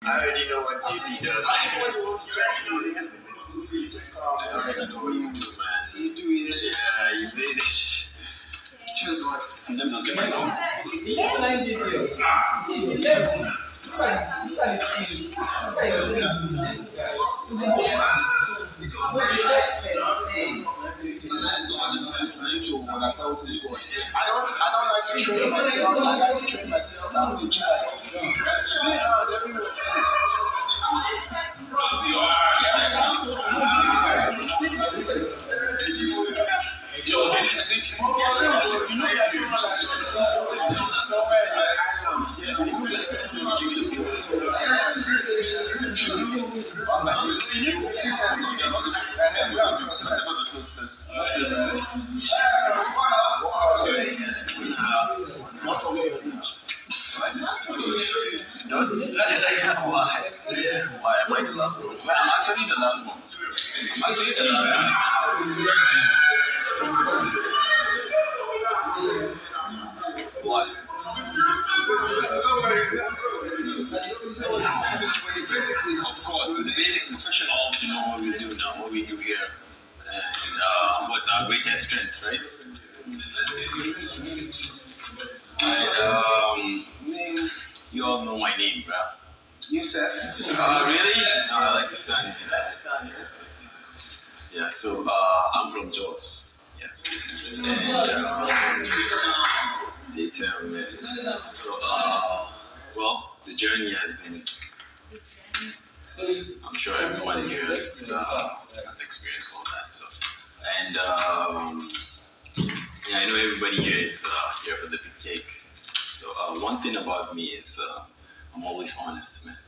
I already know what JP does. I already know what you do, man. You do this. Yeah, you play this. Choose what? And then just get my number. I don't like to train myself. I like to train myself. I'm really trying. Why am I the last one? Well, I'm actually the last one. What? Of course, the basics, especially all to know what we do now, what we do here, and what's our greatest strength, right? And, you all know my name, bro. You said? Really? No, I like to stand here. Let's stand here. Yeah, so I'm from Jos. Yeah. And they tell me. So, well, the journey has been. I'm sure everyone here has experienced all that. So, and yeah, I know everybody here is here for the big cake. So, one thing about me is I'm always honest, man.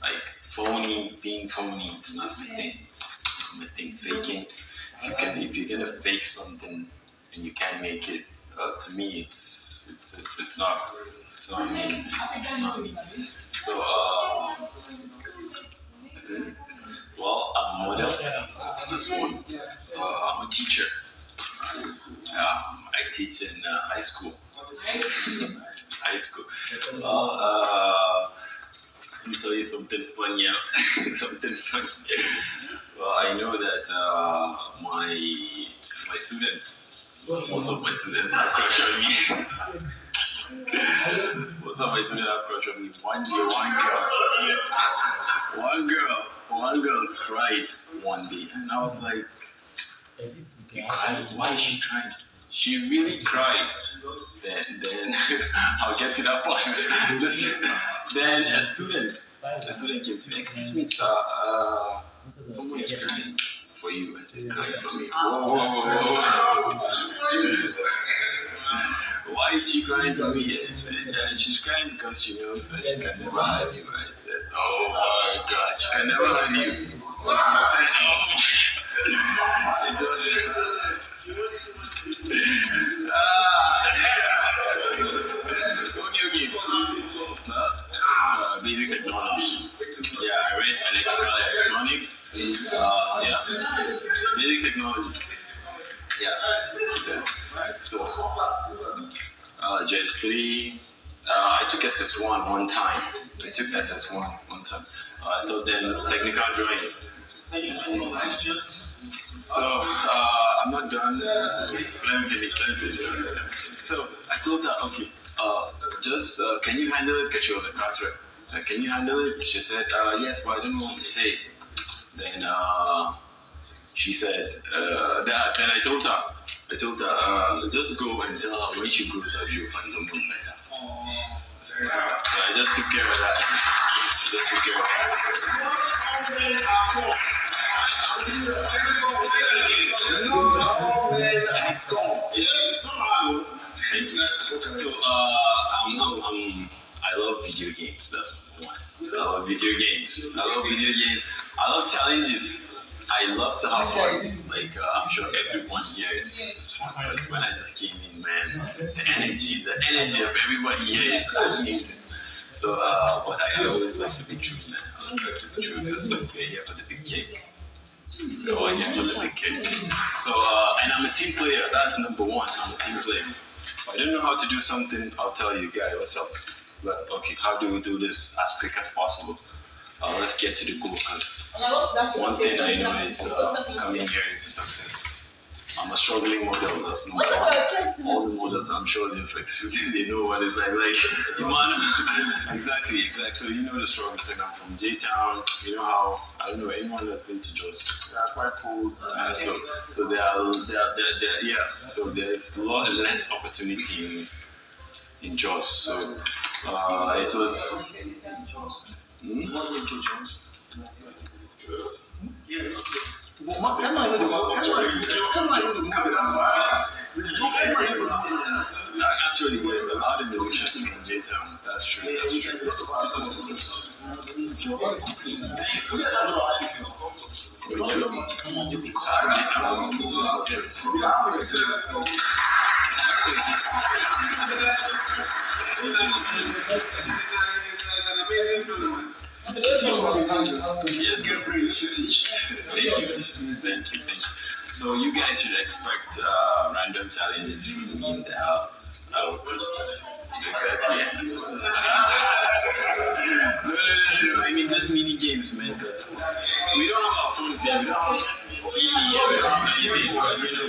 Like being phony is not my thing. It's not my thing. Faking. If you're gonna fake something and you can't make it, to me, it's not me. It's not me. So, well, I'm a model. That's one. I'm a teacher. I teach in high school. High school. Well, let me tell you something funny. Something funny. Well, I know that my students, most of my students have crush on me. Most of my students have crush on me. One girl cried one day, and I was like, "You cried? Why is she crying?" She really cried. Then I'll get to that point. Then a student came to me, "Excuse me, sir, someone is crying for you." I said, "Crying for me?" Whoa. Why is she crying for me? And she's crying because she knows that she can never have you. I said, "Oh my God, she can never have you." I said, "Oh my God." It was basic technology. Yeah, I read electrical electronics. Yeah, basic technology. Yeah. So, JS3. I took SS1 one time. I taught them technical drawing. So, I'm not done. Let me finish. So, I told her, okay, just, can you handle it? Because she was a class rep. Can you handle it? She said, yes, but I don't know what to say. Then, she said, then I told her, just go and tell her when she grows up, she'll find someone better. So I just took care of that. So, I love video games. That's one. I love video games. I love challenges. I love to have fun. Like, I'm sure everyone here is fun. But when I just came in, man, the energy of everybody here is amazing. So, but I always like to be true, man. I like to be true because we're here for the big cake. So, I'm here for the big cake. So, and I'm a team player. That's number one. I'm a team player. If I don't know how to do something, I'll tell you, guy, what's up? But, okay, how do we do this as quick as possible? let's get to the goal because one thing I know is coming here is a success. I'm a struggling model. That's no problem. All the models, I'm sure they're flexible. They know what it's like. Man, exactly. So you know the struggles. Like I'm from J Town. You know how I don't know anyone that's been to Jos. They are quite cool. So there are yeah. So there's a lot less opportunity in Jos. So it was. Actually, yes, a lot of musicians in J-Town. That's true. Yes, thank you. So you guys should expect random challenges from me in the house. Exactly. No. I mean just mini games, man. Cause we don't have our phones here. We don't have TV here. We don't have anything.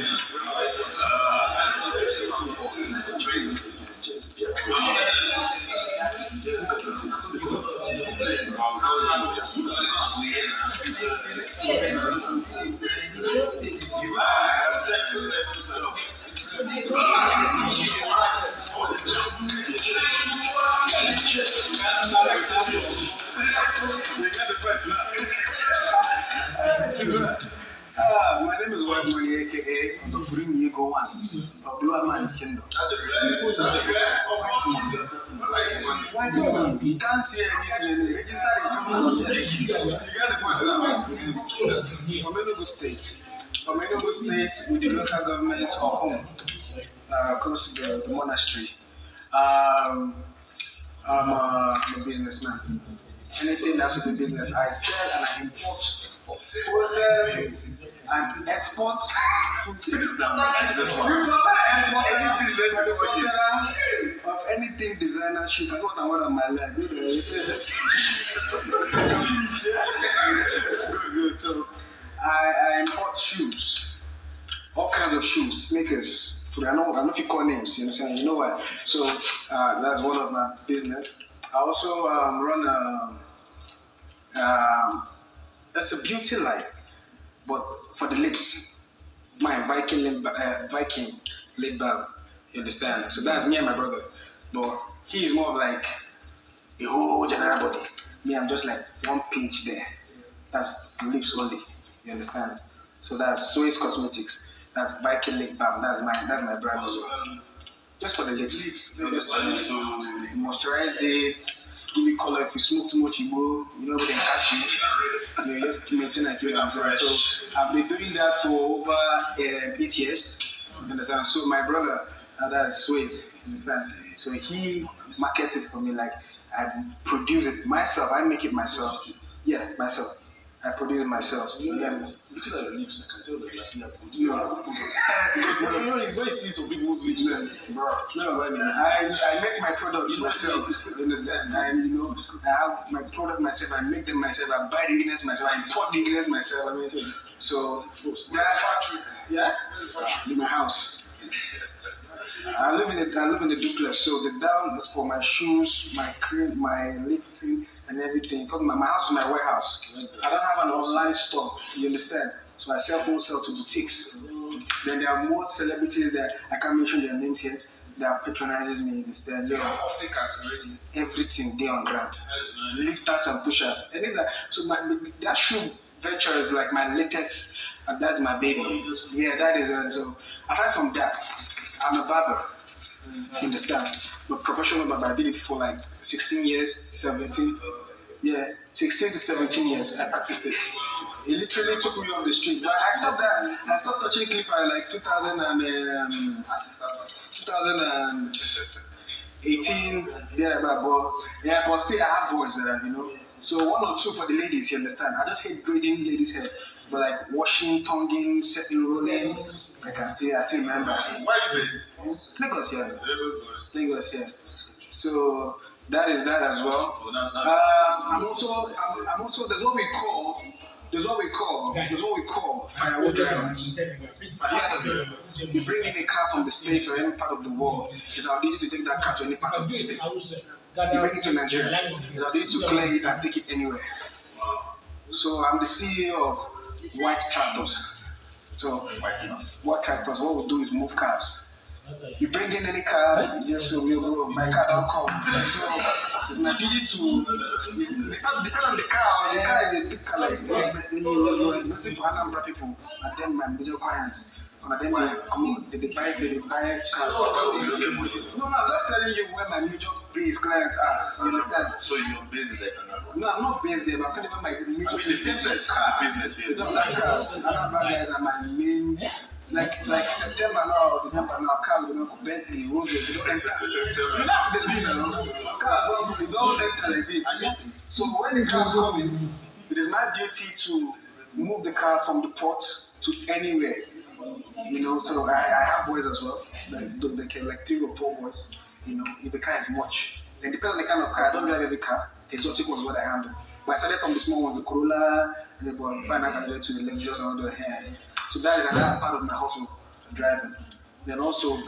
My name is White Money, aka so bring you go one of Blue Man Kingdom. Why so you can't see anything? Register the from Enugu State. From Enugu State with the local government or home close to the monastery. I'm a businessman. Anything that's in the business, I sell and I import, wholesale and export. Of anything designer shoot, that's what I want on my life. Good. So I import shoes, all kinds of shoes, sneakers. I know if you call names, you understand? You know what? So that's one of my business. I also run that's a beauty line, but for the lips. My Viking lip balm. You understand? So that's me and my brother. But he is more of like the whole general body. Me, I'm just like one page there. That's lips only. You understand? So that's Swiss Cosmetics. That's Viking lip balm. That's my brand as well. Just for the lips. You just moisturize it. Give you color. If you smoke too much, you go. You know, they catch you. You just maintain and keep it. So I've been doing that for over 8 years. You understand? So my brother, that is Swiss. You understand? So he markets it for me. Like I produce it myself. I make it myself. Yeah, myself. I produce it myself. Yes. Looking at the lips, I can tell that you're not good. No. You know, it's very easy to people's lips. Bro, no, I make my products myself. You understand? I have my product myself. I make them myself. I buy the ingredients myself. I import the ingredients myself. So that factory, yeah, in my house. I live in the duplex. So the down is for my shoes, my cream, my lip tint, and everything. Because my house is my warehouse. I don't have an online store. You understand? So I sell wholesale to boutiques. Then there are more celebrities that I can't mention their names here that patronizes me. You understand? Everything there on ground. Lifters and pushers. So that shoe venture is like my latest, and that's my baby. Yeah, that is. So apart from that, I'm a barber. You understand? I'm a professional barber. I did it for like 16 years, 17. Yeah, 16 to 17 years. I practiced it. It literally took me off the street. But I stopped that. I stopped touching clipper like 2018. Yeah, but still I have boys there, So 1 or 2 for the ladies, you understand? I just hate braiding ladies' hair. But like washing, tonguing, setting, rolling, I still remember. Why you been? Lagos, yeah. So That is that as well. Oh, that's I'm also there's what we call firewood drivers. Have you heard of them? You bring in a car from the States or any part of the world, it's our duty to take that car to any part of the state. You bring it to Nigeria, it's our duty to clear it and take it anywhere. So I'm the CEO of White Tractors. So White Tractors, what we do is move cars. You bring in any car, you just say, my car don't come. So it's my duty to, depend on the car is a big car like Bentley, Rolls Royce, nothing for Anambra people, and then my major clients. And then they buy cars. No, I'm just telling you where my major base clients are. You understand? So you're based in like Anambra? No, I'm not based there, but I'm telling you my major in terms of car, business, they don't like car. Anambra guys are my main. Like September now, December now, car will not go Bentley, Rolls Royce, they don't enter. That's the thing, car don't enter like this. So when the cars come in, it is my duty to move the car from the port to anywhere. So I have boys as well. They can like 3 or 4 boys. If the car is much. Then depending on the kind of car, I don't drive every car. The exotic ones what I handle. But I started from the small ones, the Corolla, and then finally to the Lexus and all the hair. So that is another part of my hustle, driving. Then also, the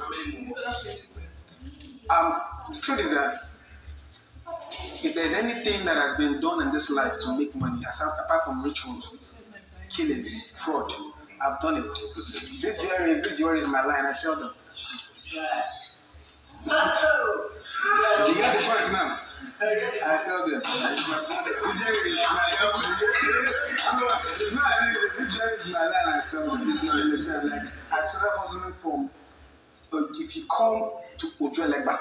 truth is that if there's anything that has been done in this life to make money, apart from rituals, killing, fraud, I've done it. This jewelry is my line, I sell them. Do you get the point now? I sell them. The jewelry is my line, I sell them. You understand? Like, I started hustling from, if you come to Ojuelegba,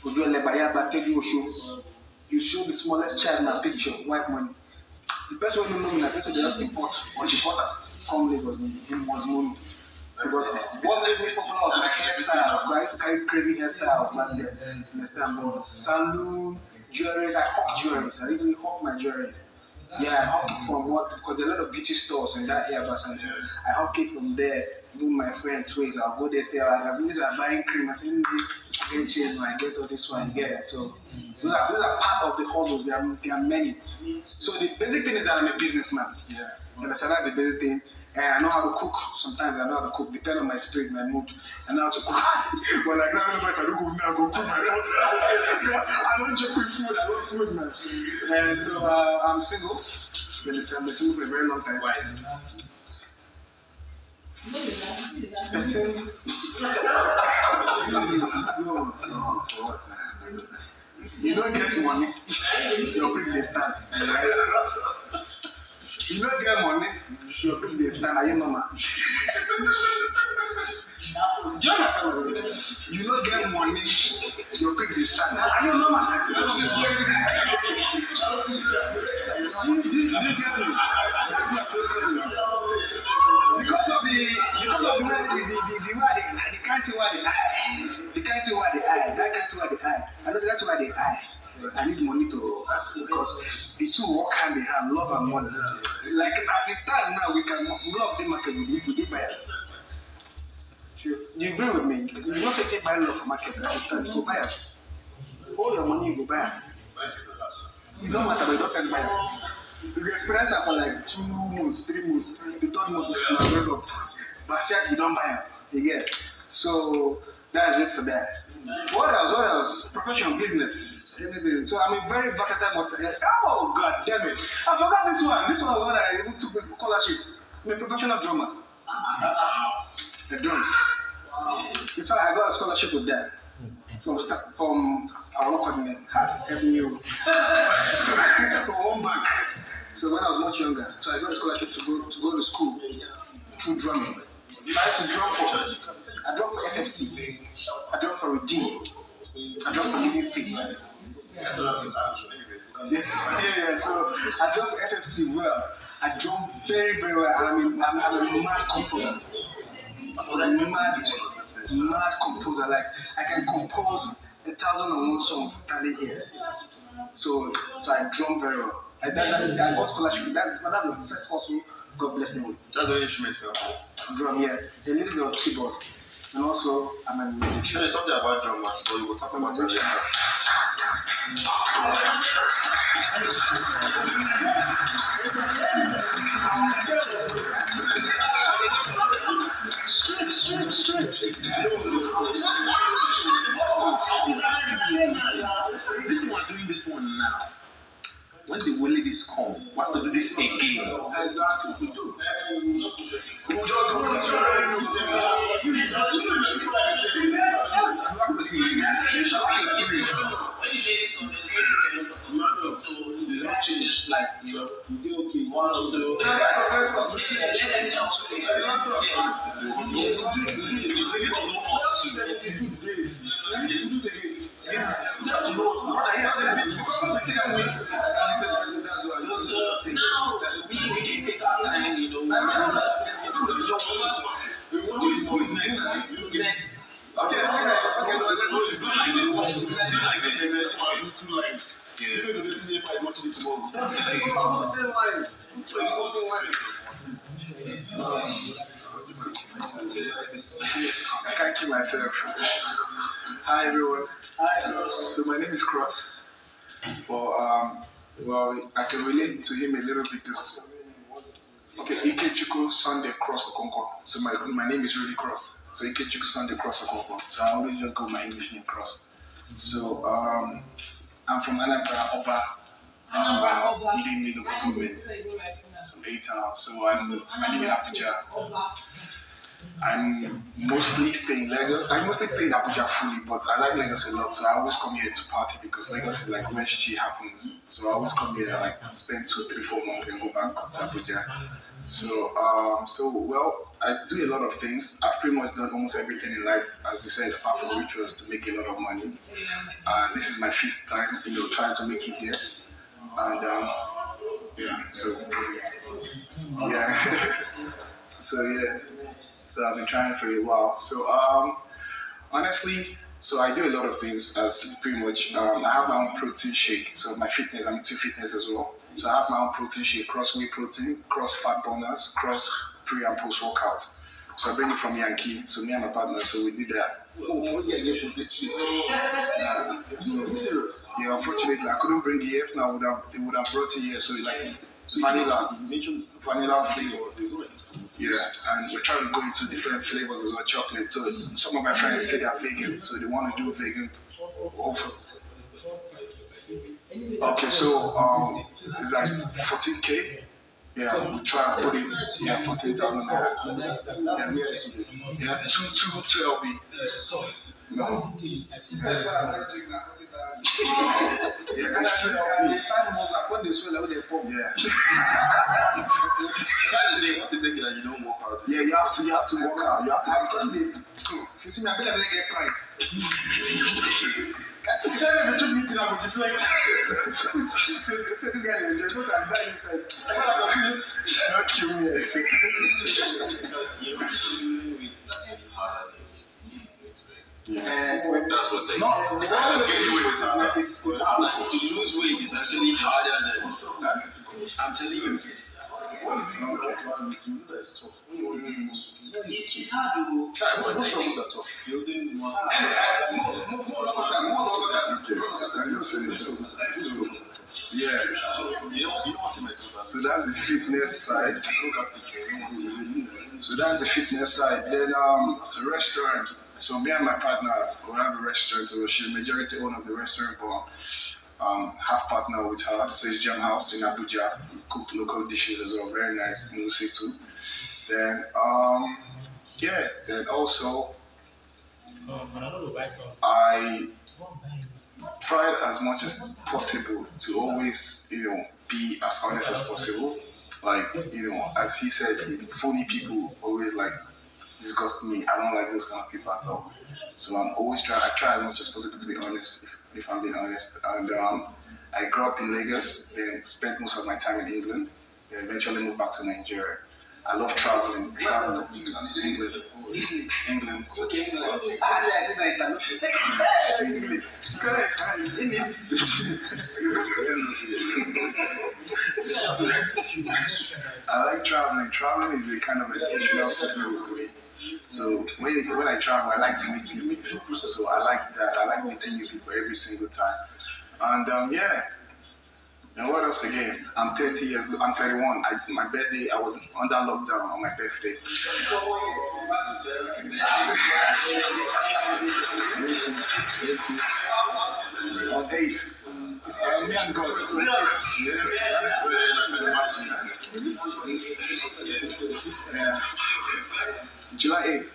Yaba, Teju Osho, you show the smallest child in a picture, white money. The person who know me, I think they just import or importer from Lagos, him was money. Because what made me popular was my hairstyles. I used to carry crazy hairstyles back then. Understand? But saloon, jewelries, I hawk jewelries. I usually hawk my jewelries. Yeah, I hawk it from what? Because there are a lot of beauty stores in that area, Basanjo. I hawk it from there. Even my friends' ways, I'll go there, say, I've been buying cream. I say, I get change, I get all this one, yeah. So these are part of the hustles. There are many. So the basic thing is that I'm a businessman. Yeah. Understand? That's the basic thing. And I know how to cook. Sometimes I know how to cook, depending on my spirit, my mood. I know how to cook. But like now, if I don't cook now, I go cook my house. I don't joke with food. I love food, man. And so I'm single. You understand? I've been single for a very long time. Why? Person. You don't get money. Your privilege stand. You don't get money. Your privilege stand. Are you normal? Do you understand? You don't get money. Your privilege stand. Are you normal? Do you get me? That's my problem. Because of the can't why they eye. That can't why they eye. I know that's why they eye. I need money to because the two work hand in hand, love and money. Like as it stands now, we can love the market with the buyer. You agree with me? You don't say buy love for market as it stands, go buy it. All your money you go buy it. It don't matter, but you don't can buy it. You experience that for like 2 months, 3 months, the 3rd month is going up. But you don't buy it again. So that's it for that. What else? Professional business. Anything. So I'm a very versatile. Oh God damn it! I forgot this one. This one was what I even took a scholarship. I'm a professional drummer. The drums. In fact, I got a scholarship with that. From our local coordinator, FNU. From one bank. So when I was much younger, so I got a scholarship to go to school through drumming. I used to drum I drum for FFC, I drum for Redeem, I drum for Living Faith. Yeah, so I drum for FFC well. I drum very, very well. I'm a mad composer. I'm a mad composer. Like I can compose 1,001 songs standing here. So I drum very well. I got scholarship. That's the first hustle God bless me with. That's the instrument for drum, yeah. A little bit of keyboard. and also I'm a musician. Sure, something about drummers, but you will talk about it later. This one doing this one now. When the ladies come, we have to do this again. Exactly, we do. Like, you know, you do okay, 1 or 2. I can't keep myself. Hi everyone. Hi. So my name is Cross. Well, I can relate to him a little bit because Ikechukwu Sunday Cross Okonkwo. So my name is really Cross. So Ikechukwu Sunday Cross Okonkwo. So I always just go my English name Cross. So I'm from Anambra Oba. Leading the local government. So 8 hours. So I live in Abuja. I'm mostly staying in Lagos. I mostly stay in Abuja fully, but I like Lagos a lot. So I always come here to party because Lagos is like where shit happens. So I always come here and like spend 2, 3, 4 months and go back to Abuja. So well, I do a lot of things. I've pretty much done almost everything in life, as you said, apart from which was to make a lot of money. This is my 5th time, trying to make it here. And so I've been trying for a while. So honestly, so I do a lot of things as pretty much. I have my own protein shake. So my fitness, I'm into fitness as well. So I have my own protein shake, cross whey protein, cross fat burners, cross pre and post workout. So I bring it from Yankee. So me and my partner, so we did that. What's the idea protein shake? Yeah, unfortunately I couldn't bring it. If not, they would have brought it here. So like vanilla flavor. Yeah, and we're trying to go into different flavors as well, chocolate. So some of my friends say they're vegan, so they want to do vegan also. Okay, so it's like 14K. Yeah, we try to put it. Yeah, 14,000. Yeah, two LB. No. Yeah, that's 2 LB. 5 months when they swell, they pump. Yeah. Yeah, you have to work out. You have to do something. If you see me, I feel like I get pride. This guy enjoys what I'm dying inside. Not curious. That's what they to lose weight is actually harder than I'm telling you. That's tough. It's hard to most struggles are tough. Building muscle. Yeah. So that's the fitness side. Then restaurant. So me and my partner, we have a restaurant. So she's majority owner of the restaurant, but half partner with her. So it's Jam House in Abuja. We cook local dishes as well, very nice in Lucy too. Then then also I tried as much as possible to always, be as honest as possible. Like, as he said, phony people always like disgust me. I don't like those kind of people at all. So I try as much as possible to be honest, if I'm being honest. And I grew up in Lagos, then spent most of my time in England, then eventually moved back to Nigeria. I love traveling. England. Okay, England. England. Correct. In it. I like traveling. Traveling is a kind of educational system with me. So when I travel, I like to meet new people. So I like that. I like meeting new people every single time. And yeah. And what else again? I'm 30 years old. I'm 31. My birthday, I was under lockdown on my birthday. On 8th. Me and God. Yeah. July 8th.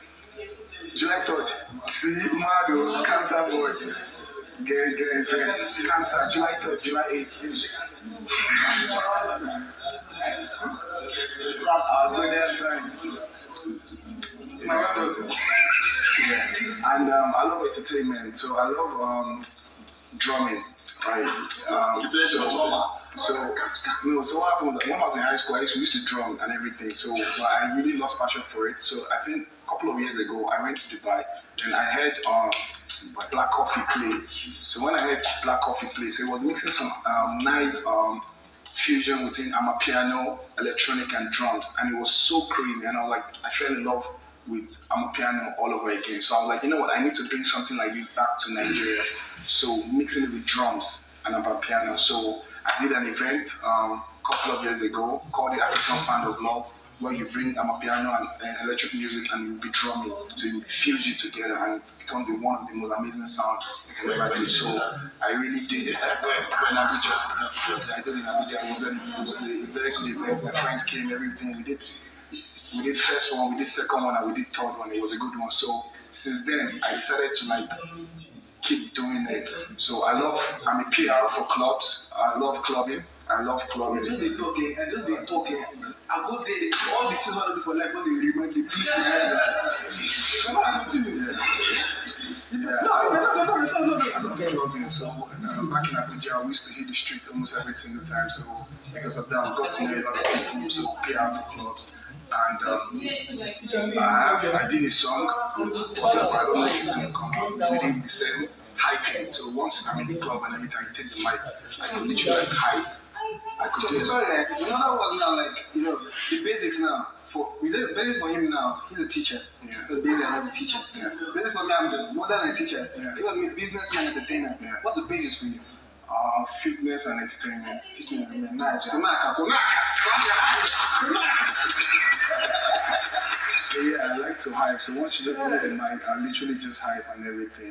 July 3rd. See, Mado, cancer boy. Get. Cancer, July 3rd, July 8th. So that's my yeah. And I love entertainment, so I love drumming, right? So what happened when I was in high school, we used to drum and everything. So but I really lost passion for it. So I think a couple of years ago, I went to Dubai. Then I heard Black Coffee play. So when I heard Black Coffee play, so it was mixing some nice fusion between amapiano, electronic, and drums, and it was so crazy. And I was like, I fell in love with amapiano all over again. So I was like, you know what, I need to bring something like this back to Nigeria. So mixing it with drums and amapiano. So I did an event a couple of years ago called the African Sound of Love, where you bring amapiano and electric music and you'll be drumming to fuse you together, and it becomes one of the most amazing sounds you can ever do. So I really did it in Abuja. I did in Abuja. It was a very good event. My friends came, everything. We did first one, we did second one, and we did third one. It was a good one. So since then, I decided to keep doing it. So I'm a PR for clubs. I love clubbing. Just they talking. I go there. All the things I do for life, when they remind the people. Clubbing. So back in Abuja, we used to hit the street almost every single time. So because of that, I got to know a lot of people. So PR for clubs. And I did a song, but I don't know if it's going to come out. We did the same hyping. So once I'm in the club and every time I take the mic, I could literally hype. I could do sorry, another was now the basics now. The basics for him now, he's a teacher. Yeah. The basics I'm a teacher. Yeah. Basics for me, I'm more than a teacher. Yeah. He was a businessman, entertainer. Yeah. What's the basis for you? Fitness and entertainment. Nice. So yeah, I like to hype. So once you just put it in mind, I literally just hype and everything.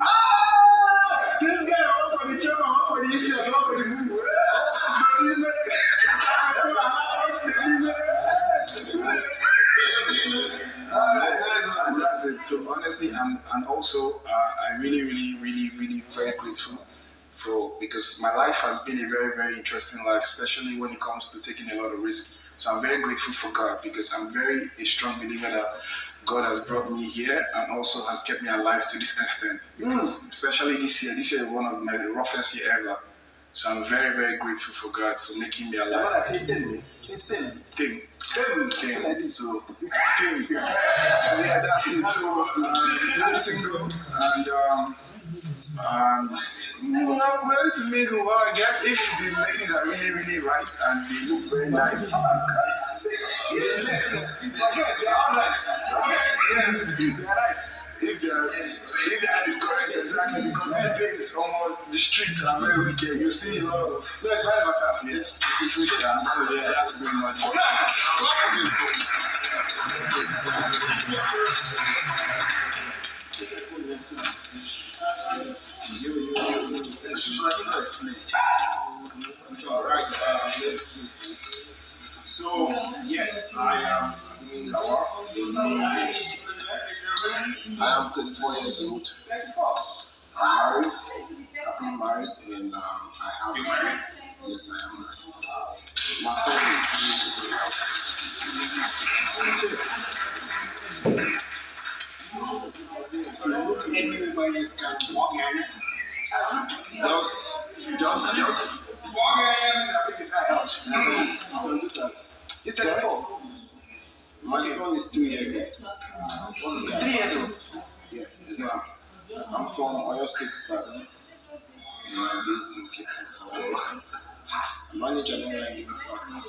This guy was for the chairman, one for the idiot, one for the move. And that's it. So honestly, and also I'm really very grateful because my life has been a very, very interesting life, especially when it comes to taking a lot of risk. So I'm very grateful for God because I'm a strong believer that God has brought me here and also has kept me alive to this extent. Because especially this year is one of my roughest year ever. So I'm very, very grateful for God for making me alive. So yeah, that's it. So I'm single and I'm ready to make a I guess if the ladies are really right and they look very nice. They are all right. They are right. If that is correct, exactly, because these days on the streets are very wicked. You see a lot of. Yes, vice versa. Yes. It's wicked. That's very much. Alright, so yes, I am Lawa. I am 34 years old. I'm married and I have yes, I am married. My son is 3 years old. Anybody can walk in. Just. It's 34. My son is 2 years old. 3 years old? Yeah, it's not. I'm from Oyo State, but I'm based in Kitchen. So I manage an online gaming platform.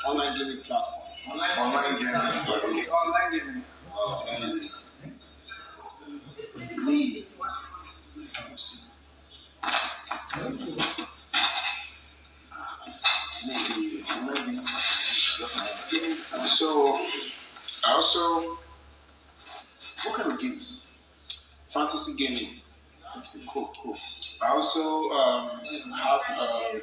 Online gaming platform. Online gaming. Okay, online gaming. Me. Maybe online gaming. So I also What kind of games? Fantasy gaming. Okay, cool. I also have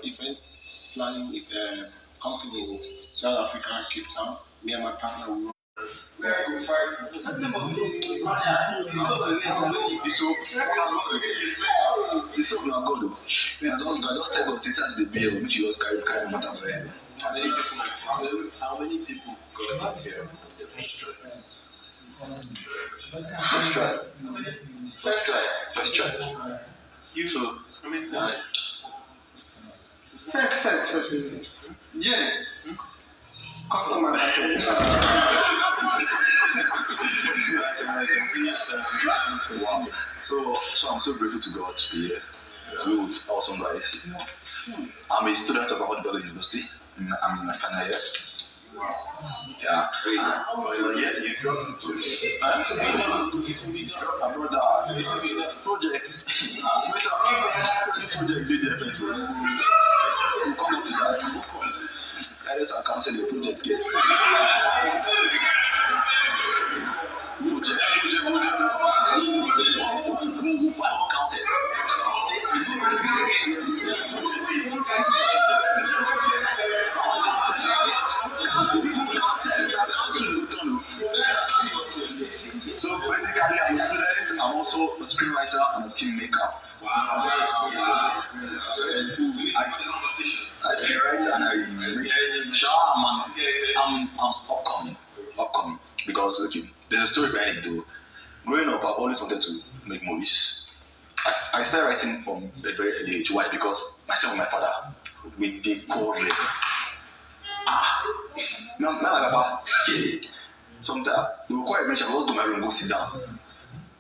events planning with a company in South Africa, Cape Town. Me and my partner will This is not good. I just tell God, since the beer, which you just carry what I'm saying. How many people got here? First try. First try. You so how many sides? first. Jenny. Customer. Wow. So I'm so grateful to God to be here, to be with awesome guys. I'm a student of Ahmad University. I'm in my final year. Yeah. You dropped My brother, project. Project did the first one. We'll come up to that. Guidance and counsel the project. So basically, I'm a student. I'm also a screenwriter and a filmmaker. Wow. So I screenwrite and I make. Sure, I'm upcoming because okay, there's a story behind it though. Growing up, I've always wanted to make movies. I started writing from a very early age. Why? Because myself and my father, we did code red. Now my papa, sometimes we will quite mention, I was to my room, go sit down,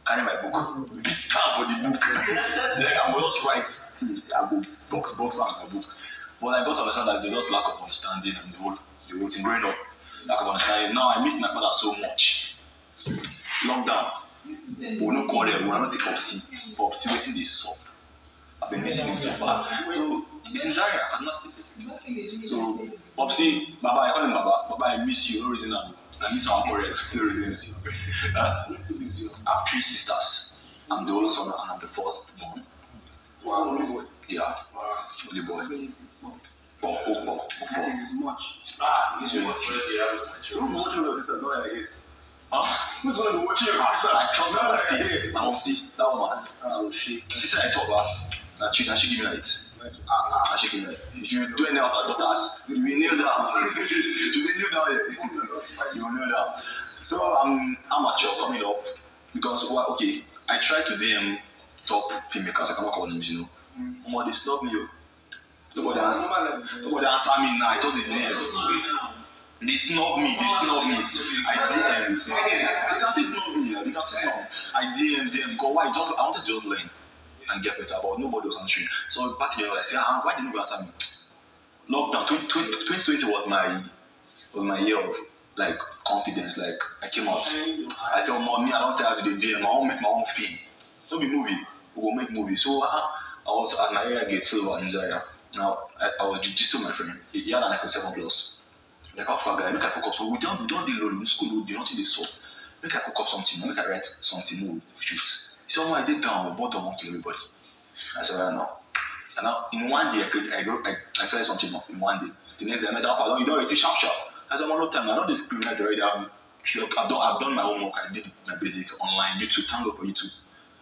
carry my book, beat down for the book. Then I will just write things, I go box out my book. But I got to understand that there's just lack of understanding and the whole thing growing up, lack of understanding. Now I miss my father so much. Lockdown. We will not call them, we will not take Popsy waiting this song. I've been missing him so far. So it's in Zaria, I cannot sleep. So Popsy, Baba, I call him Baba. Baba, I miss you, no reason I miss our quarrel, no reason. I have 3 sisters. I'm the oldest one and I'm the first born. Wow, only boy. Yeah, only boy. That is much. It's really Who's watching your sister? Not again. Who's going to be watching your sister? I trust my mom see. That was my Oh shit. sister I told her that she give me light. Nice. She give me light. If you do any of her daughters, you will kneel down. You will kneel down here. You will kneel down. So I'm amateur coming up because okay, I try to DM top filmmakers. I cannot call names, you know. They stop me. Nobody answer me now. I told the names. They snub me. I DM. They snub me. They can say no. I DM them. Go why? I wanted to just learn and get better, but nobody was answering. So back in the day, I said, why didn't you answer me? Lockdown 2020 was my year of like confidence. Like I came out. I said, mommy, I don't tell you the DM. I want to make my own film. Don't be movie. We will make movie. So I was at my area gate silver in Zaria. Now I was just my friend. He had like a 7+. Like how far guy, make I cook up. So we don't do alone in school. We don't do so. Make I cook up something. Make I write something. No shoot. So I did down. We bought one to everybody. I said, right now. And now in one day I started something up in one day. The next day I met up. You don't already sharp. I said, one more time. I don't discriminate already. I've done my homework. I did my basic online YouTube. Thank God for YouTube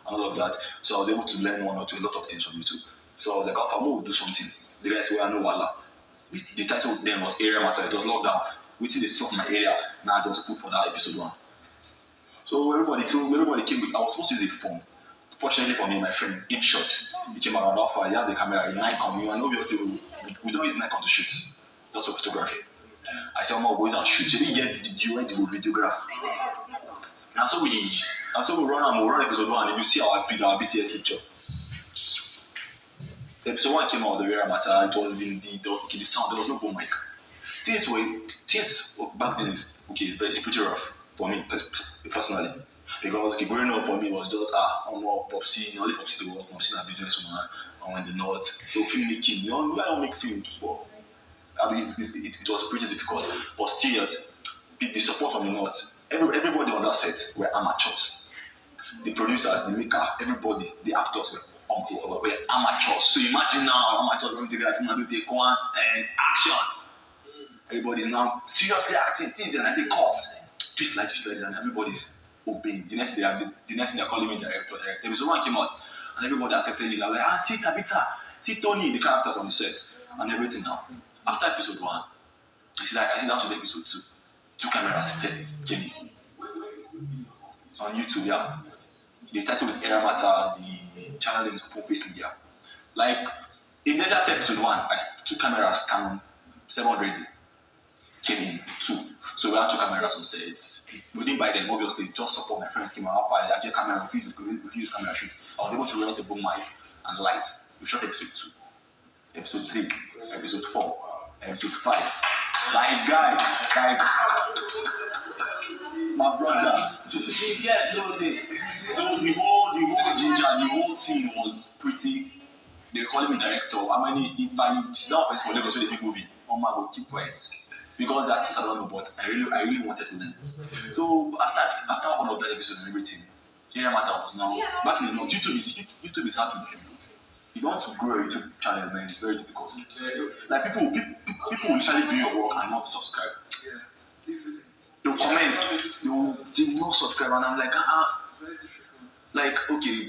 and all of that. So I was able to learn one or two a lot of things from YouTube. So I was like, I will do something. The guys say, I know Walla. The title then was Area Matter. It was lockdown. Waiting they saw my area. Now I just put for that episode 1. So everybody came with. I was supposed to use a phone. Fortunately for me, my friend, in short, he came around offer. He had the camera, a Nikon. And obviously we don't use Nikon to shoot. That's for photography. I said, I'm going to shoot. So we get video and we videograph. And so we run episode 1. If you see our BTS picture. The episode 1 came out of the Area Matter. It was in the sound. There was no boom mic. things back then is okay. It's pretty rough for me personally. Because okay, growing up for me was just I'm more popsy, only popsy to work, popsy a businesswoman, I'm in the north. So filmmaking, I don't make films, but I mean, it was pretty difficult. But still, the support from the north, everybody on that set were amateurs. The producers, the maker, everybody, the actors were amateurs. So imagine now amateurs going together to take one and action. Everybody now seriously acting things and I say cuts, twist like and everybody's obeying. The next day they're calling me director. So one came out and everybody accepted it. Like, see Tabitha, see Tony, the characters on the set and everything now. After episode 1, I see down to the episode 2. 2 cameras came in. On YouTube, yeah. The title is Era Matter, the channel name is Popes Media. Like, in the episode 1, 2 cameras Canon 700 came in, 2. So we had 2 cameras on set. We didn't buy them, obviously, just support my friends came out. I actually camera refused camera shoot. I was able to rent a boom mic and light. We shot episode 2, episode 3, episode 4, episode 5. Like, guys, like, my brother. Yeah, so the whole ginger, the whole team was pretty. They call me director. How many? If I sit down for Lagos, so they pick movie. My go keep quiet because that I don't know, but I really wanted to learn. So after all of that episode and everything, Area Matter was now back in the north. YouTube is hard to do. If you want to grow a YouTube channel, man, it's very difficult. Like people will literally view your work and not subscribe. They'll comment, they will not subscribe, and I'm like, like okay.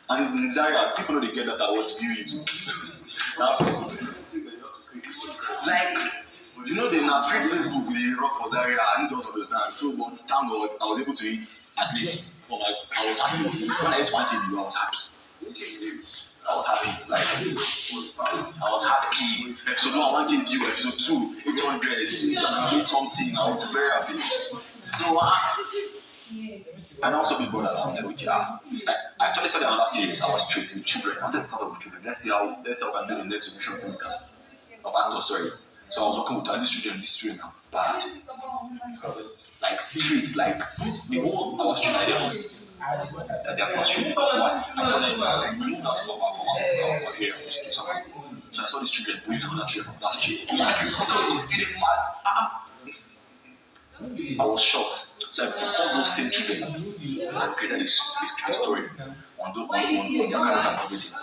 And in Zaria, people know they get that I want to view YouTube. Like, they're not free Facebook with the rock for Zaria, I don't understand. So, but thank God, I was able to eat at least. I was happy. When I ate 1 kg, I was happy. I was happy. Like, I was happy. Episode 1, 1 kg, episode 2, 800, I did something, I was very happy. So, and also big brother now, I actually started another series. I was straight with children. I wanted to start with children. Let's see how we can do the next generation of filmmakers. Of actors, sorry. So I was working with these children are bad. Like streets, like the whole our street idea was that they are frustrated. I saw them we moved out from our area to somewhere. So I saw these children pulling another tree from that street. I was shocked. So I performed those same children and created this story on their character and everything.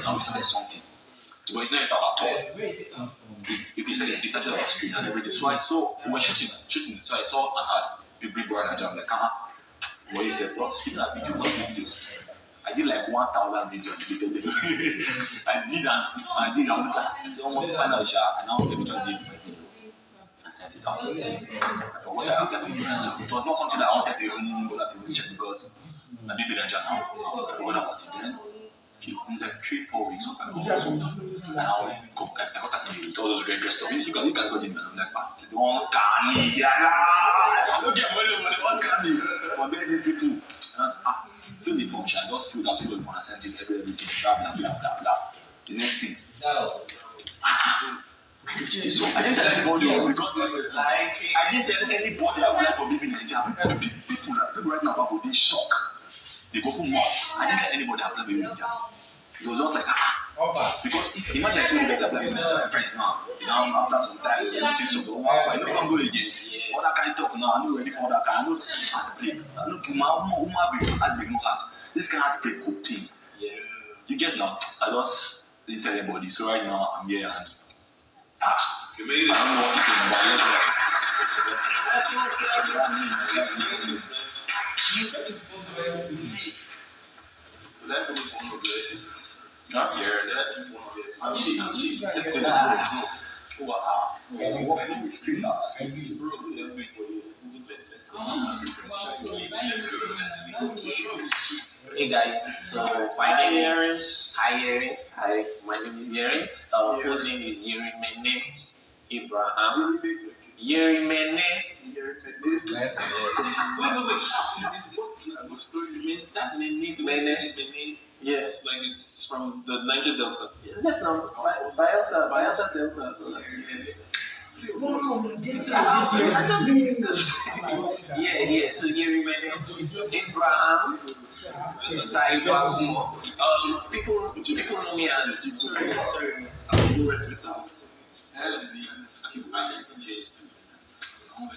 Now we started something. But it's not at all. It started on the street and everything. So we were shooting. So I saw an ad, big brother and I'm like, what he said, what's videos? I did like 1,000 videos. I did, I was like, someone find out, and now every time I did my video. But what I have to do, it was not something that I wanted to even go to reach because I'm a big Niger now. I forgot about it then. It was like 3-4 weeks of and I got at me with all those red dress stuff. You guys got in, I'm like, don't scan me. I don't get money, don't scan me. Forget these people. That's fill the function, just fill that people want to send you everything, blah, blah, blah, blah, blah. The next thing. So I didn't tell anybody because I didn't tell anybody I wanted to live in Nigeria. People right now are in shock. They go home. I didn't tell anybody I wanted to live in Nigeria. It was just like because imagine I told you that I'm like my friends now. After some time, everything so I know I'm going again. All that kind of talk now, I know ready for that kind. I know how to play. Look, my big no heart. This guy had to play good thing. You get now? I just didn't tell anybody. So right now I'm here and you made it. I don't know what not here. Hey guys, so my name is Hi, my name is Yeris. Full name is Yerimene Abraham. Yerimene. Yes, like it's from the Niger Delta. Yes, no, Bayelsa Delta. Yeah. So Yerimene, Abraham, Saibagumo. People know me as. Sorry,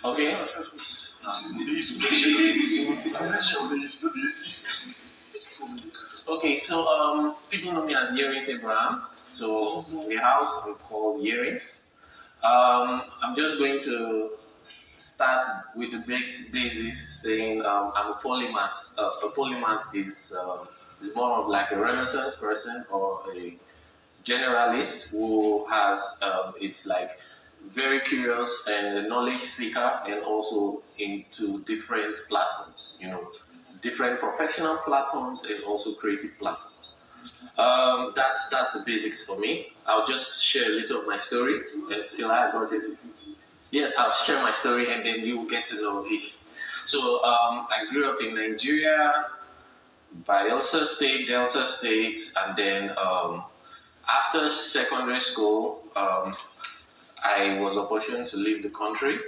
Okay. Okay, so people know me as Earrings Abraham. So the house I'm called Earrings. I'm just going to start with the basis saying I'm a polymath. A polymath is more of like a Renaissance person or a generalist who has is like very curious and a knowledge seeker and also into different platforms, different professional platforms and also creative platforms. That's the basics for me. I'll just share a little of my story until I got it. Yes, I'll share my story and then you will get to know it. So I grew up in Nigeria, Bayelsa State, Delta State, and then after secondary school, I was opportune to leave the country,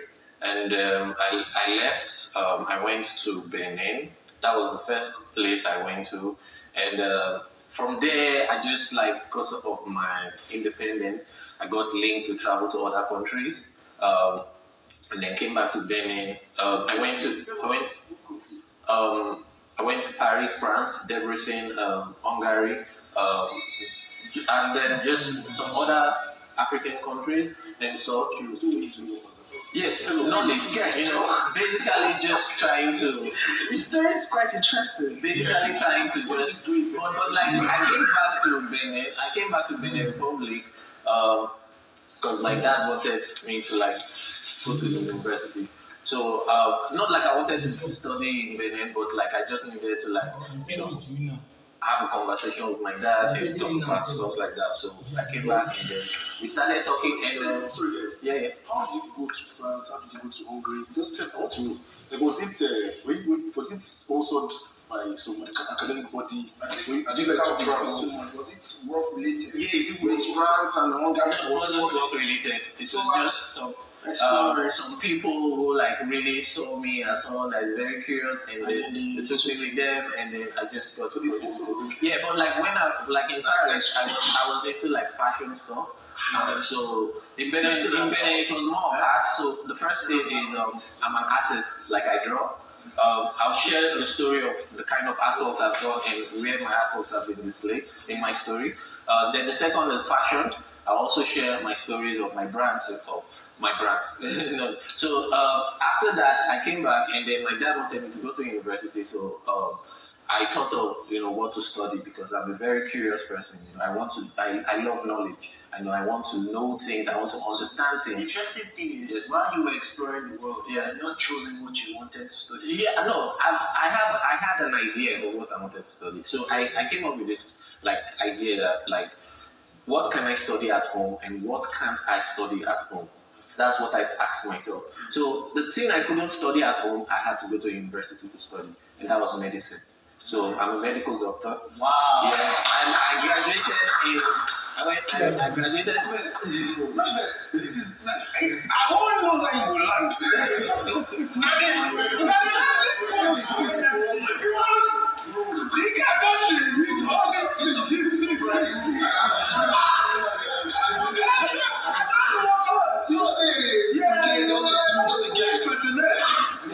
and I left. I went to Benin. That was the first place I went to, and from there, I just like because of my independence, I got linked to travel to other countries, and then came back to Benin. I went to Paris, France, Debrecen, Hungary, um, and then just some other African countries, and so yes, knowledge, basically just trying to, The story is quite interesting. basically trying to just do it, but like I came back to Benin Republic, because my dad wanted me to like go to the university. So not like I wanted to study in Benin, but like I just needed to like you know have a conversation with my dad and talk about stuff like that. So I came back and then we started talking and Sorry, guys. yeah. How did you go to France? How did you go to Hungary? Just tell, I want to know. Like, was it sponsored by some academic body? Did you like to travel? Was it work related? Yeah, is it With France and Hungary? It wasn't work related. It was just some people who like really saw me as someone that is very curious and they took me with them and then I just got So this also yeah, but like when I like in Paris I was into like fashion stuff. So in Benin it was more of art. So the first thing is I'm an artist, like I draw. I'll share the story of the kind of artworks I've done and where my artworks have been displayed in my story. Then the second is fashion. I'll also share my stories of my brand of my brand. No. So after that, I came back and then my dad wanted me to go to university. So I thought of what to study because I'm a very curious person. I love knowledge. I want to know things. I want to understand The things. interesting thing is, while you were exploring the world, you Yeah. had not chosen what you wanted to study. Yeah, no, I had an idea of what I wanted to study. So I came up with this like idea that like what can I study at home and what can't I study at home? That's what I asked myself. So the thing I couldn't study at home, I had to go to university to study, and that was medicine. So I'm a medical doctor. Wow. Yeah, and I graduated in. I graduated. I won't know where you will land. Because they cannot resist all these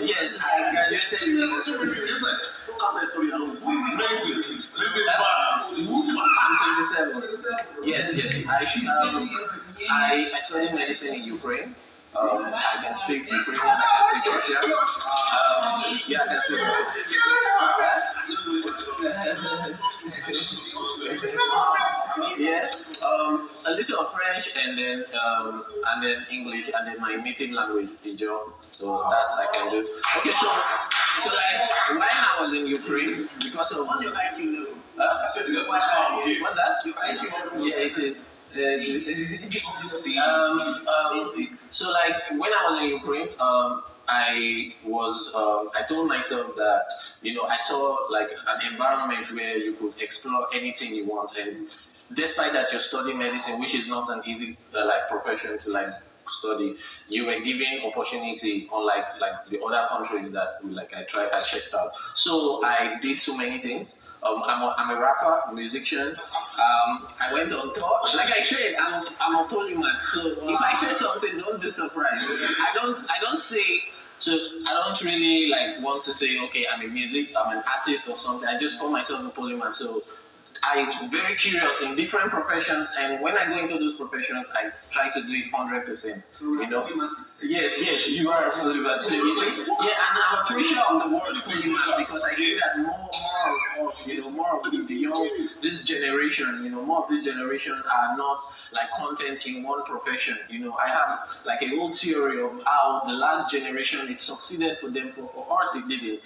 Yes, I graduated in 27. Yes. I studied medicine in Ukraine. I can speak Ukrainian. I can speak Russian. Yeah, I can speak. Yeah, a little of French and then English and then my native language, Ijo. So that I can do. Okay, so like when I was in Ukraine, because of What's your IQ level? what's that? Your IQ level. Yeah, it is. So like when I was in Ukraine, I told myself that I saw like an environment where you could explore anything you want, and despite that you're studying medicine, which is not an easy like profession to like study, you were given opportunity unlike like the other countries that like I checked out. So I did so many things. I'm a rapper, musician. I went on tour. Like I said, I'm a polymath. So if I say something, don't be surprised. I don't say so. I don't really like want to say okay, I'm an artist or something. I just call myself a polymath. So I'm very curious in different professions, and when I go into those professions, I try to do it 100%. You know? Yes, you are absolutely right. So you see, yeah, and I'm appreciative of the word polymath because I see that more of us, more of the young, this generation, more of this generation are not like content in one profession. I have like a whole theory of how the last generation it succeeded for them. For us, it didn't.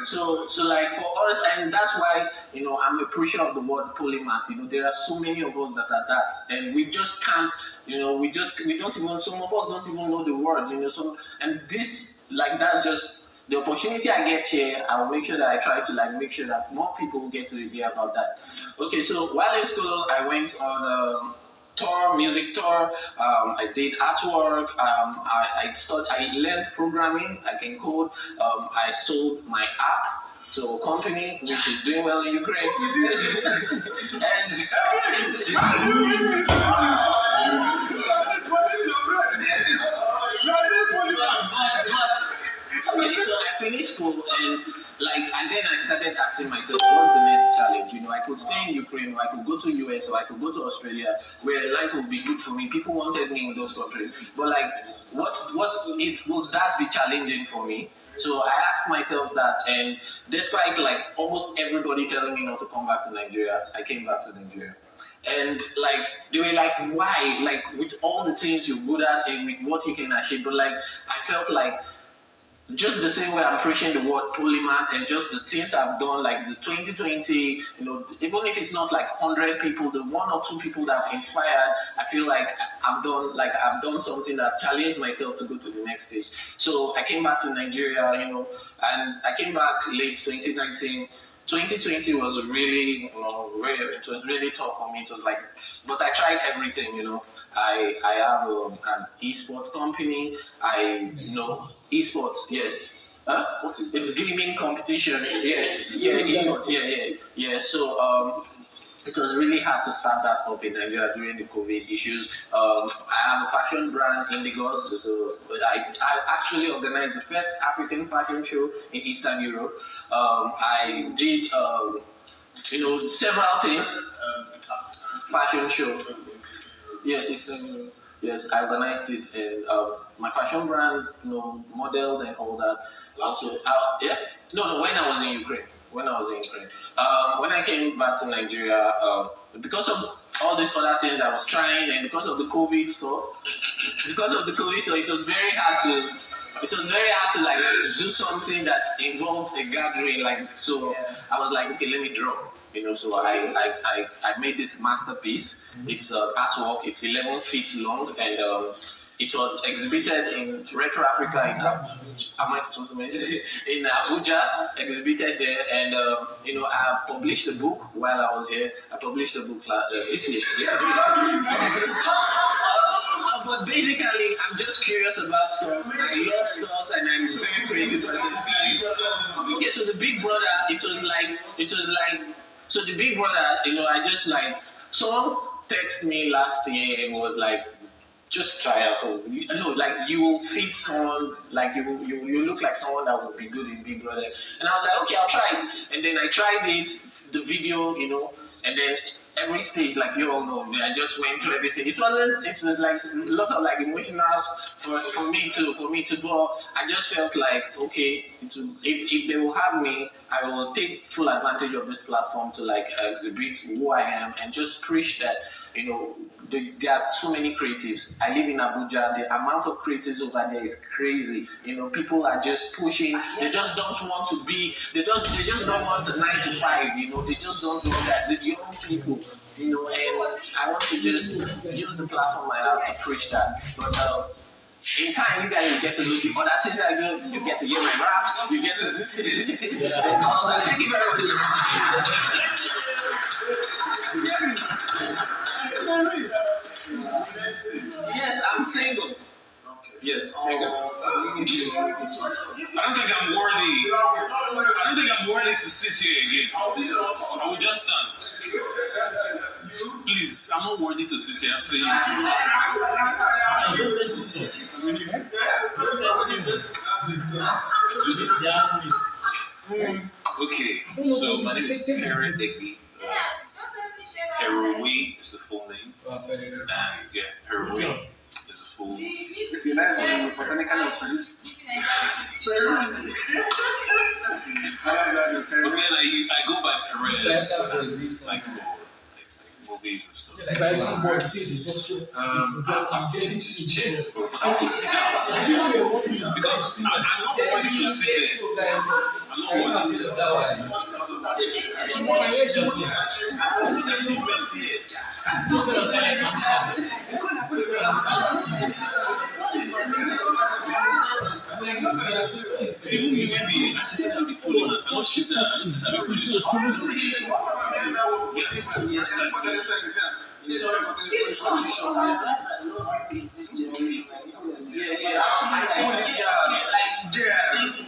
So like for us, and that's why I'm appreciative of the word polymath. There are so many of us that are that, and we just can't. We don't even. Some of us don't even know the word. So and this like that's just the opportunity I get here. I will make sure that I try to like make sure that more people get to hear about that. Okay, so while in school, I went on music tour. I did artwork. I learned programming. I can code. I sold my app to a company which is doing well in Ukraine. and okay, so I finished school and then I started asking myself, what's the next challenge? I could stay in Ukraine, or I could go to US, or I could go to Australia, where life would be good for me. People wanted me in those countries, but like, what if would that be challenging for me? So I asked myself that, and despite like almost everybody telling me not to come back to Nigeria, I came back to Nigeria. And like they were like, why? Like with all the things you're good at and with what you can achieve, but like I felt like just the same way I'm preaching the word polymath and just the things I've done, like the 2020, even if it's not like 100 people, the one or two people that have inspired, I feel like I've done something that challenged myself to go to the next stage. So I came back to Nigeria, and I came back late 2019. 2020 was really, it was really tough for me. It was like, but I tried everything. I have an esports company. Esports, yeah. Huh? What is It's gaming competition. Yeah, esports, yeah. So it was really hard to start that up in Nigeria during the COVID issues. I have a fashion brand, Indigos, so I actually organized the first African fashion show in Eastern Europe. I did, several things. Fashion show. Yes, Eastern Europe. Yes, I organized it, and my fashion brand, modeled and all that. Also, yeah. No, when I was in Ukraine. When I came back to Nigeria, because of all these other things I was trying, and because of the COVID stuff, it was very hard to like do something that involved a gathering. Like, so I was like, okay, let me draw. So I made this masterpiece. It's artwork. It's 11 feet long, and it was exhibited in Retro Africa am I supposed to mention it? In Abuja, exhibited there, and I published a book while I was here. I published a book this year. But basically, I'm just curious about stuff. I love stuff, and I'm very creative person. Okay, so the Big Brother, so the Big Brother, I just like, someone texted me last year and was like, just try out. Like you will fit someone, like you look like someone that would be good in Big Brother. And I was like, okay, I'll try it. And then I tried it, the video, and then every stage, like you all know, I just went through everything. It was like a lot of like emotional for me to go. I just felt like, okay, if they will have me, I will take full advantage of this platform to like exhibit who I am and just preach that, there are so many creatives. I live in Abuja. The amount of creatives over there is crazy. People are just pushing. They just don't want to be. They just don't want a 9 to 5. They just don't want that. The young people. And I want to just use the platform I have to preach that. But in time, you guys will get to do the other things I do. You get to hear my raps. You get to. Thank you very much. Yes, I'm single. don't think I'm worthy. I don't think I'm worthy to sit here again. I will just stand. Please, I'm not worthy to sit here after you. Okay, so my name is Perry Digby. Perui is the full name. And yeah, Perui is the full name. But then I go by Perez, like for movies and stuff. I'm taking this chair I want to sit down because I'm not worthy to sit there. I'm not worthy to sit even you may be the full man, I don't shoot that.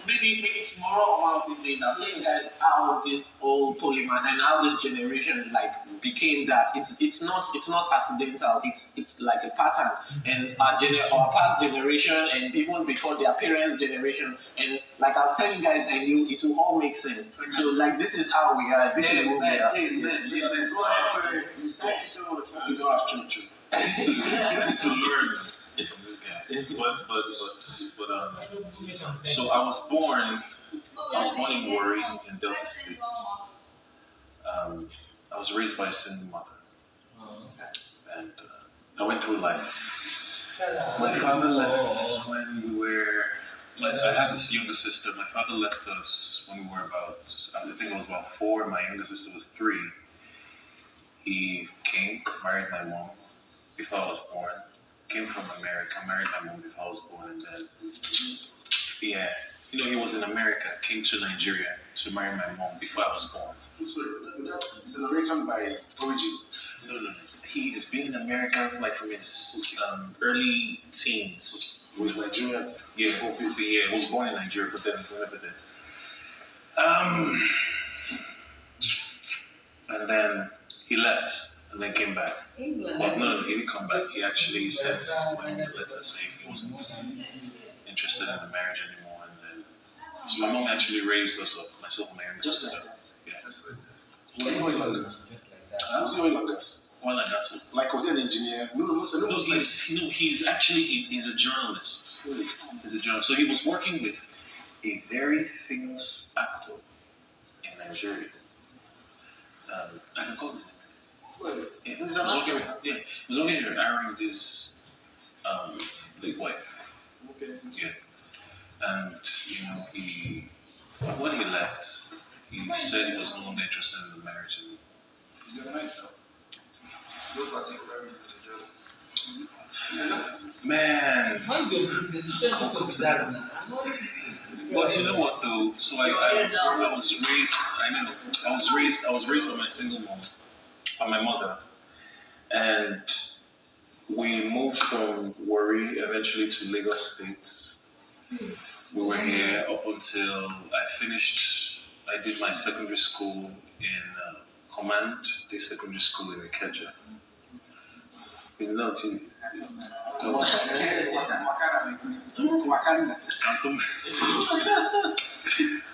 Maybe tomorrow or one of these days, I'll tell you guys how this whole polymer and how this generation like became that. It's not accidental. It's like a pattern. And our past generation and even before their parents' generation, and like I'll tell you guys, and it will all make sense. So like this is how we are. This is who we are. You don't have children. I need to learn from this guy. So I was born in Warri in Delta State. I was raised by a single mother, and I went through life. My father left when we were. I had this younger sister. My father left us when we were about. I think I was about 4. My younger sister was 3. He came, married my mom before I was born. Came from America, married my mom before I was born, and then he was in America. Came to Nigeria to marry my mom before I was born. So it's an American by origin. No. He's been in America like from his early teens. He was Nigerian. Yeah, he was born in Nigeria, but then he never did. And then he left and then came back. But no, he didn't come back. He actually said when he let us say he wasn't interested in the marriage anymore. And then, so my mom actually raised us up, myself and my younger sister. Yeah. Was he oil and gas? Was he oil and gas? Oil and gas. Like, was he an engineer? No, he's actually he's a journalist. He's a journalist. So he was working with a very famous actor in Nigeria. I can call his name. He was only hiring this big wife. Okay. Yeah. And when he left, he said he was no longer interested in the marriage. Man. But you know what though? So I was raised by my single mom, by my mother, and we moved from Warri eventually to Lagos State. We were here up until I did my secondary school in Command, the secondary school in Ikeja. You know, so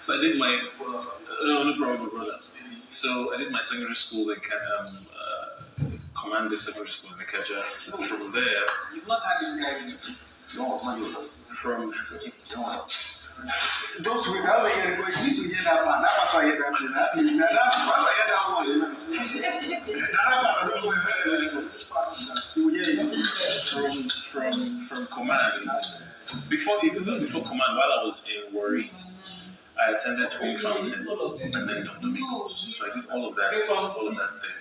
I did my no problem, brother. So I did my secondary school in Command, the secondary school in Ikeja. From there, You've not had this guy from those who are going to need to hear that part. That's why I hear from Command. Before Command, while I was in Warri, I attended Twin Fountain and then Don Domingos. So I did all of that thing.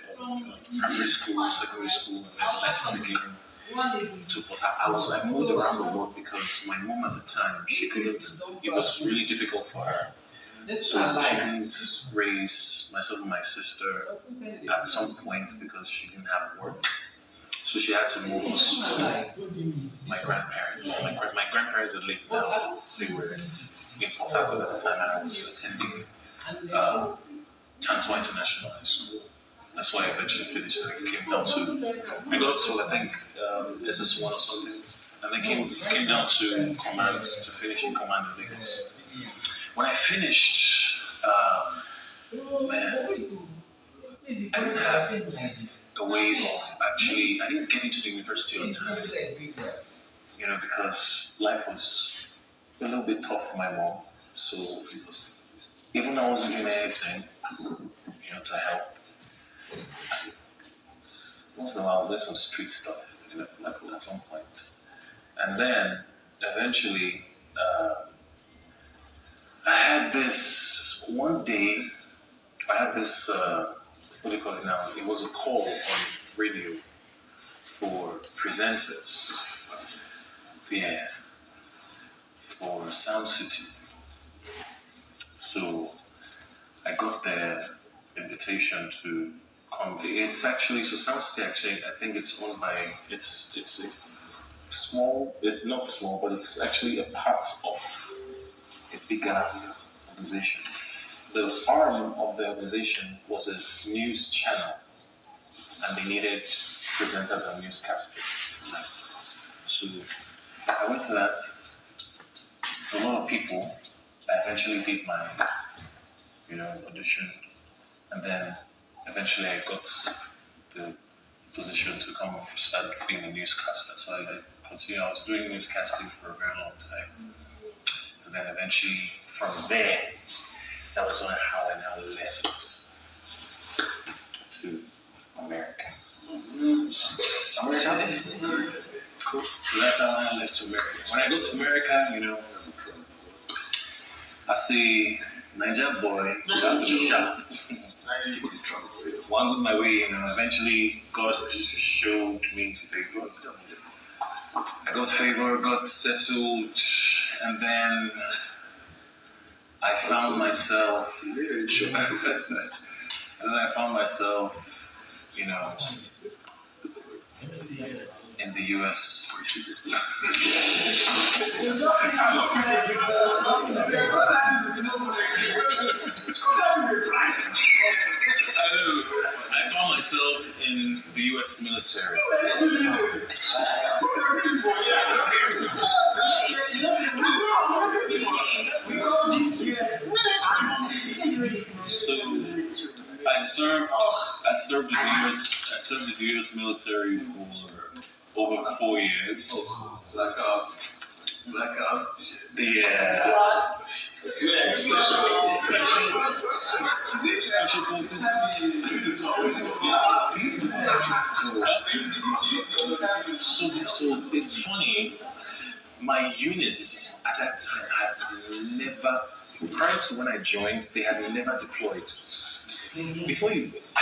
Primary school, secondary school, and then left again to Port Harcourt. I moved around the world because my mom at the time, she couldn't, it was really difficult for her. So she didn't raise myself and my sister at some point because she didn't have work. So she had to move us to my grandparents. My grandparents are late now. They were in Port Harcourt at the time, and I was attending Tantua International High School. That's why I eventually finished. I came down to, I got to I think SS1 or something, and then came down to command to finish in command in Lagos. When I finished, man, I didn't have a way of actually. I didn't get into the university on time. You know, because life was a little bit tough for my mom. So even though I wasn't doing anything, to help. Once in a while, I was doing some street stuff, like at some point. And then, eventually, I had this, one day, what do you call it now? It was a call on radio for presenters, for Sound City. So, I got the invitation to come. It's actually, so Sound City actually, I think it's owned by, it's a small, it's not small, but it's actually a part of a bigger organization. The arm of the organization was a news channel, and they needed presenters and newscasters. So I went to that. A lot of people. I eventually did my, audition, and then eventually I got the position to come start being a newscaster. So I continued. I was doing newscasting for a very long time, and then eventually from there, that was how I now left to America. So that's how I left to America. When I go to America, I see Niger boy, you have to be sharp. One with my way, eventually God showed me favor. I got favor, got settled, and then I found myself, in the US. I found myself in the US military. So I served the US military for over 4 years. Black Ops. Yeah. Special forces. So it's funny. My units at that time had never, prior to when I joined, they had never deployed. I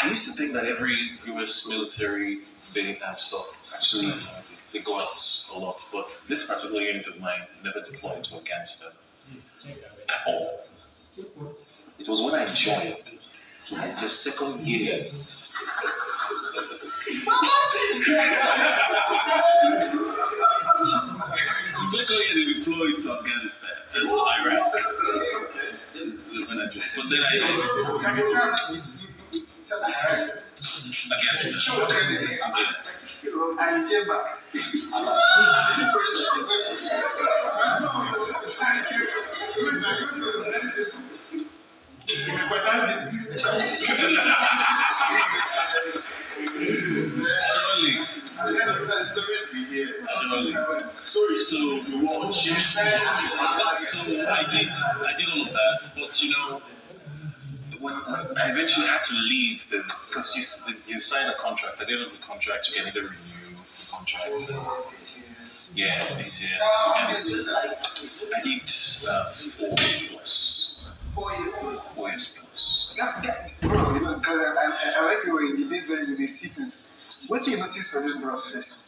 used to think that every US military they have stuff actually they go out a lot, but this particular unit of mine never deployed to Afghanistan at all. It was when I joined, the second year. The second year they deployed to Afghanistan and to Iraq. When I joined. But then I And you came back. Surely. So I did all of that, but when I eventually had to leave because you sign a contract. At the end of the contract, you can either renew the contract. Yeah, 8 years. And I did 4 years plus. Bro, because I like the way he did the seasons. What do you notice for this bros face?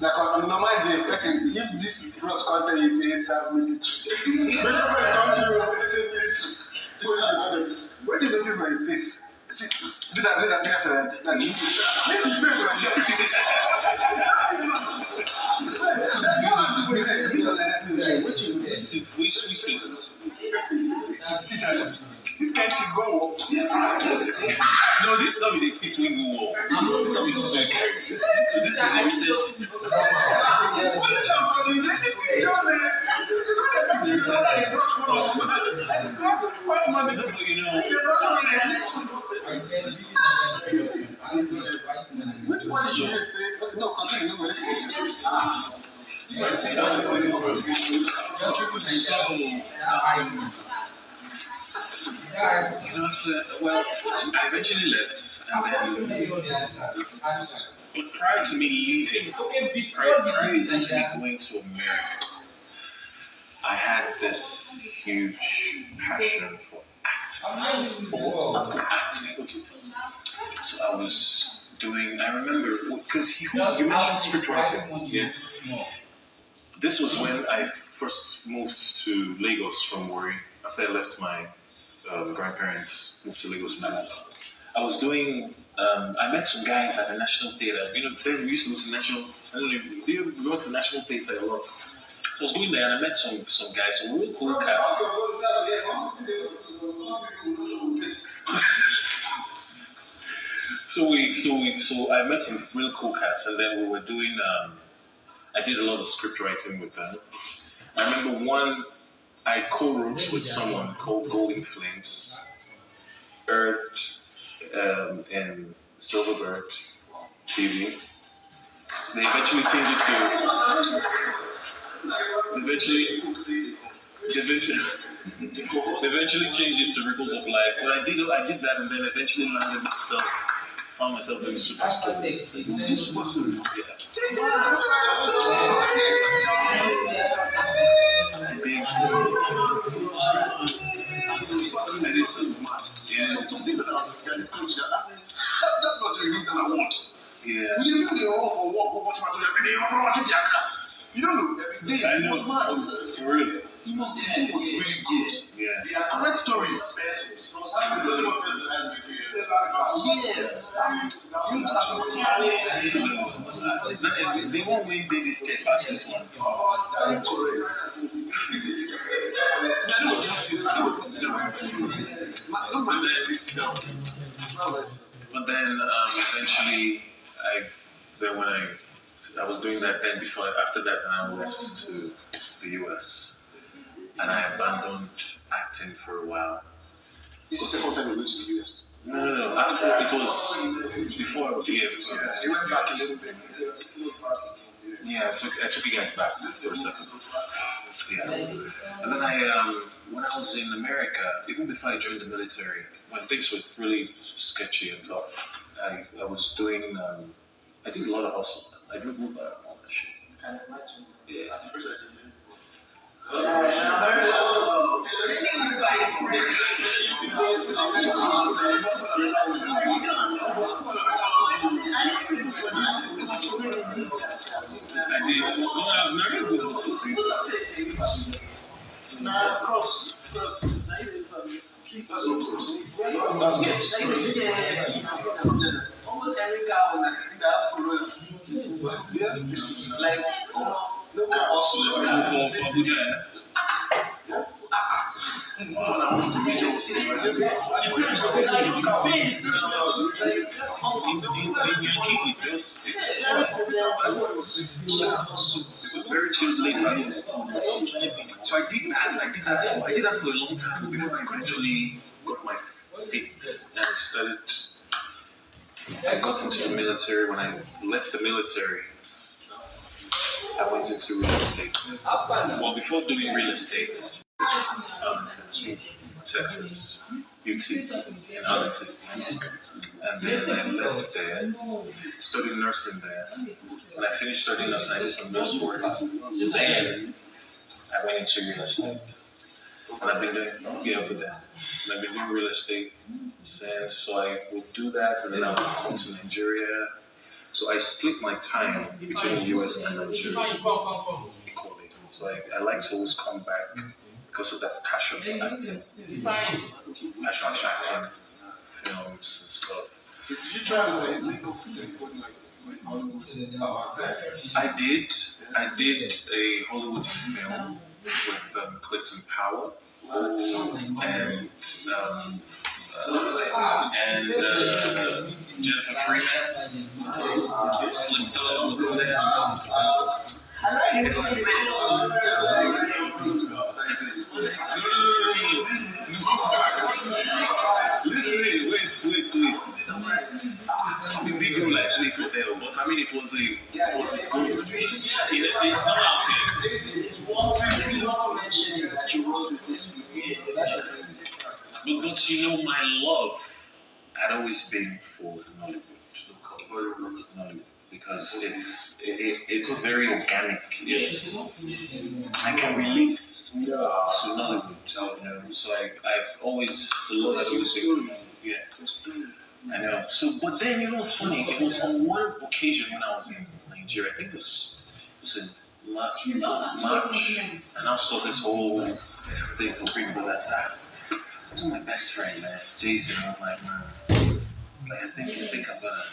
Like on the normal day, if this bros content you say it's a military. What do you notice my face? See, do that. Which This guy is go. no, this is not with the teeth when we walk. This is not with the carry. So this is the recent. You know. Which one should you say? No, continue. Well, I eventually left, and then, but prior to me leaving, prior to actually going to America, I had this huge passion for acting. So I was doing, I remember, because you mentioned script writing. Yeah. This was when I first moved to Lagos from Warri. After I left my grandparents, moved to Lagos. I was doing, I met some guys at the National Theatre. You know, then we used to go to National, I don't know, do you go to National Theatre a lot? So I was going there and I met some guys, some real cool cats. So I met some real cool cats, and then we were doing, I did a lot of script writing with them. I remember one I co-wrote with someone called Golden Flames, Earth, and Silverbird TV. They eventually changed it to. They eventually changed it to Ripples of Life. But I did that, and then eventually found myself doing Super Story. I did so much. Yeah. That's not the reason I want. Yeah. We didn't do the role for work, watch my you don't know. It was mad. For real. It was really good. Yeah. Great stories. Yes. They won't win daily step past this one. But then eventually, when I was doing that then after that, I left to the US and I abandoned acting for a while. This is the second time you went to the US. No. After it was before I was here. He went back a little bit. Yeah, I took you guys back for a second. Yeah. And then when I was in America, even before I joined the military, when things were really sketchy and tough, I was doing, I did a lot of hustle. I did all that shit. Yeah. Almost every guy was like, like, look at Abuja. It was very chill late. So I did that for a long time before I eventually got my feet and I got into the military. When I left the military, I went into real estate. Well, before doing real estate, Texas, UT, and Arlington. And then I left there, studied nursing there. When I finished studying nursing, I did some nurse work. Then I went into real estate. And I've been doing over there. And I've been doing real estate since, so I would do that, and then I would come to Nigeria. So I split my time between the US and Nigeria equally. So I like to always come back because of that passion for acting. Passion for acting, films and stuff. Did you try to make a film I did a Hollywood film with Clifton Powell and Jennifer Freeman. Slim Dog was in there. Wait. I mean, people like Nick Hotel, but I mean, it was a good. It's not out here. It's one thing you don't mention that you wrote with this people. But you know, my love had always been for Nollywood, because it's very organic. I can relate to Nollywood, you know. So I've always loved music. Yeah. I know. So, but then you know what's funny? It was on one occasion when I was in Nigeria. I think it was in March, and I saw this whole thing for people that's that. It was my best friend, man, Jason. I was like, man, like I think I'm gonna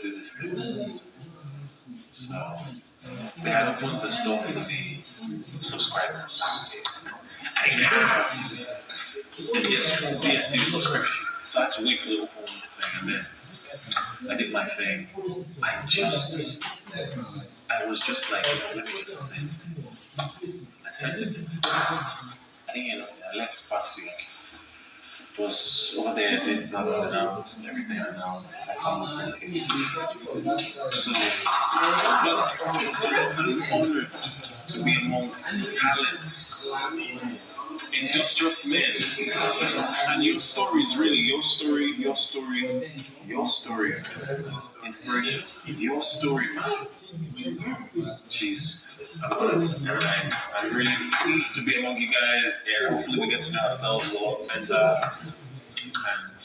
do this thing. So they had opened the store for the subscribers. I didn't have the DSTV subscription, so I had to wait for the open thing, and then I did my thing. I was just like, let me just send it. I sent it. I didn't get nothing. I left back to was over there, did blah blah blah, everything, and now I found myself here. So, I'm honored to be amongst talents, industrious men, and your story is really your story, inspiration, your story, man. Jeez. I'm really pleased to be among you guys, and hopefully we get to know ourselves a lot better. And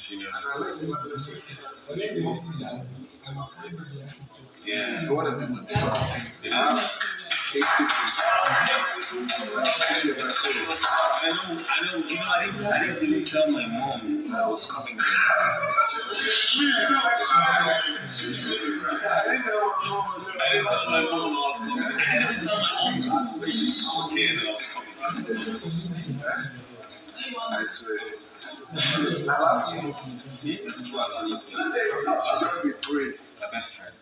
you know, yeah. So what are the things? I know. You know, I didn't even tell my mom I was coming here. I didn't tell my mom I was coming. I didn't tell my uncle that I was coming. I swear. My last one. She just be brave. My best friend.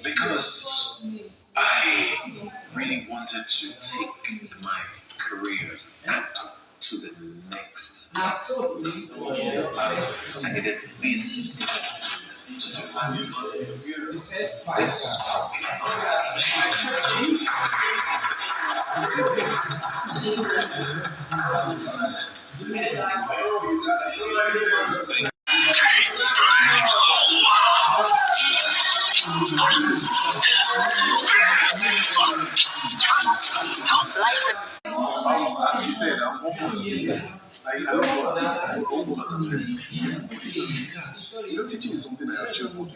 Because I really wanted to take my career as an actor to the next level. I needed this to do this. As he said, I'm open to it. I don't know. I'm open to it. You know, teaching is something I actually work